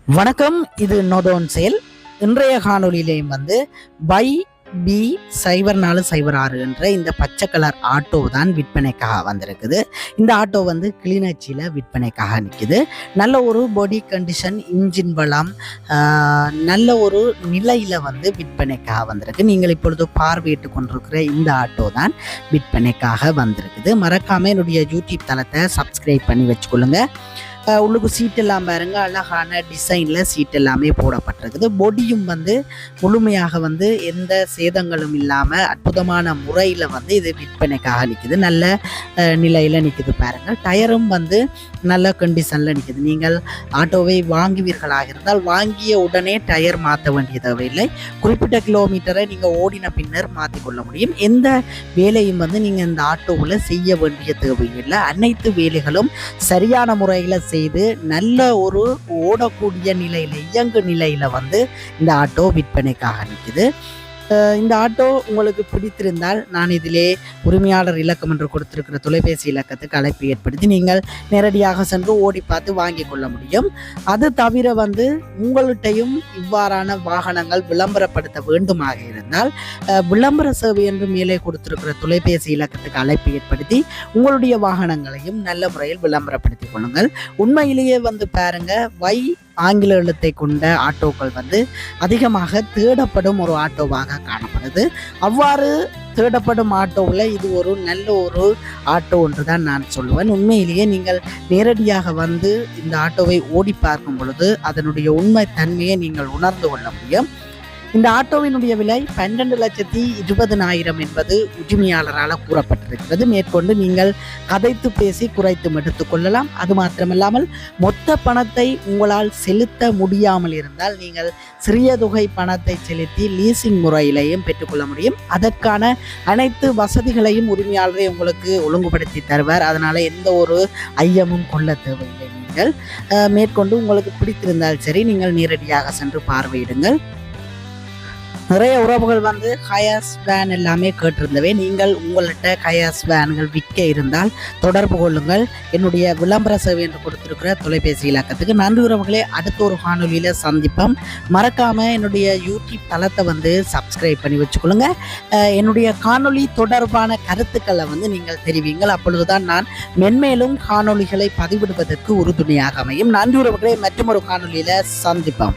வணக்கம், இது நொதோன் செயல். இன்றைய காணொலியிலையும் பை பி 0406 என்ற இந்த பச்சை கலர் ஆட்டோ தான் விற்பனைக்காக வந்திருக்குது. இந்த ஆட்டோ கிளிநொச்சியில் விற்பனைக்காக நிற்குது. நல்ல ஒரு பாடி கண்டிஷன், இன்ஜின் வளம், நல்ல ஒரு நிலையில் விற்பனைக்காக வந்திருக்கு. நீங்கள் இப்பொழுது பார்வையிட்டு கொண்டிருக்கிற இந்த ஆட்டோ தான் விற்பனைக்காக வந்திருக்குது. மறக்காமல் என்னுடைய யூடியூப் தளத்தை சப்ஸ்கிரைப் பண்ணி வச்சுக்கொள்ளுங்க. உள்ளுக்கு சீட் எல்லாம் பாருங்க, அழகான டிசைனில் சீட் எல்லாமே போடப்பட்டிருக்குது. பொடியும் முழுமையாக எந்த சேதங்களும் இல்லாமல் அற்புதமான முறையில் இது விற்பனைக்காக நிற்குது. நல்ல நிலையில் நிற்குது பாருங்கள். டயரும் நல்ல கண்டிஷனில் நிற்குது. நீங்கள் ஆட்டோவை வாங்குவீர்களாக இருந்தால் வாங்கிய உடனே டயர் மாற்ற வேண்டிய தேவையில்லை. குறிப்பிட்ட கிலோமீட்டரை நீங்கள் ஓடின பின்னர் மாற்றிக்கொள்ள முடியும். எந்த வேலையும் நீங்கள் இந்த ஆட்டோவில் செய்ய வேண்டிய தேவையில்லை. அனைத்து வேலைகளும் சரியான முறையில் செய்து நல்ல ஒரு ஓடக்கூடிய நிலையில், இயங்கு நிலையில் இந்த ஆட்டோ விற்பனைக்காக நிற்குது. இந்த ஆட்டோ உங்களுக்கு பிடித்திருந்தால் நான் இதிலே உரிமையாளர் இலக்கம் என்று கொடுத்திருக்கிற தொலைபேசி இலக்கத்துக்கு அழைப்பு ஏற்படுத்தி நீங்கள் நேரடியாக சென்று ஓடி பார்த்து வாங்கி கொள்ள முடியும். அது தவிர உங்கள்கிட்டையும் இவ்வாறான வாகனங்கள் விளம்பரப்படுத்த வேண்டுமாக இருந்தால் விளம்பர சேவை என்று மேலே கொடுத்திருக்கிற தொலைபேசி இலக்கத்துக்கு அழைப்பு ஏற்படுத்தி உங்களுடைய வாகனங்களையும் நல்ல முறையில் விளம்பரப்படுத்திக் கொள்ளுங்கள். உண்மையிலேயே பாருங்க, ஆங்கில எழுத்தை கொண்ட ஆட்டோக்கள் அதிகமாக தேடப்படும் ஒரு ஆட்டோவாக காணப்படுது. அவ்வாறு தேடப்படும் ஆட்டோவில் இது ஒரு நல்ல ஒரு ஆட்டோ என்று தான் நான் சொல்லுவேன். உண்மையிலேயே நீங்கள் நேரடியாக இந்த ஆட்டோவை ஓடி பார்க்கும் பொழுது அதனுடைய உண்மை தன்மையை நீங்கள் உணர்ந்து கொள்ள முடியும். இந்த ஆட்டோவினுடைய விலை 12,20,000 என்பது உரிமையாளரால் கூறப்பட்டிருக்கிறது. மேற்கொண்டு நீங்கள் கதைத்து பேசி குறைத்தும் எடுத்துக்கொள்ளலாம். அது மாத்திரமல்லாமல் மொத்த பணத்தை உங்களால் செலுத்த முடியாமல் இருந்தால் நீங்கள் சிறிய தொகை பணத்தை செலுத்தி லீசிங் முறையிலையும் பெற்றுக்கொள்ள முடியும். அதற்கான அனைத்து வசதிகளையும் உரிமையாளரை உங்களுக்கு ஒழுங்குபடுத்தி தருவார். அதனால் எந்த ஒரு ஐயமும் கொள்ள தேவையில்லை. நீங்கள் மேற்கொண்டு உங்களுக்கு பிடித்திருந்தால் சரி, நீங்கள் நேரடியாக சென்று பார்வையிடுங்கள். நிறைய உறவுகள் ஹயாஸ் வேன் எல்லாமே கேட்டிருந்தவை. நீங்கள் உங்கள்கிட்ட ஹயாஸ் வேன்கள் விற்க இருந்தால் தொடர்பு கொள்ளுங்கள். என்னுடைய விளம்பர சேவை என்று கொடுத்திருக்கிற தொலைபேசி இலக்கத்துக்கு. நன்றி உறவுகளே, அடுத்த ஒரு காணொலியில் சந்திப்போம். மறக்காமல் என்னுடைய யூடியூப் தளத்தை சப்ஸ்கிரைப் பண்ணி வச்சுக்கொள்ளுங்க. என்னுடைய காணொலி தொடர்பான கருத்துக்களை நீங்கள் தெரிவிங்கள். அப்பொழுதுதான் நான் மென்மேலும் காணொலிகளை பதிவிடுவதற்கு உறுதுணையாக அமையும். நன்றி உறவுகளே, மற்றும் ஒரு காணொலியில் சந்திப்போம்.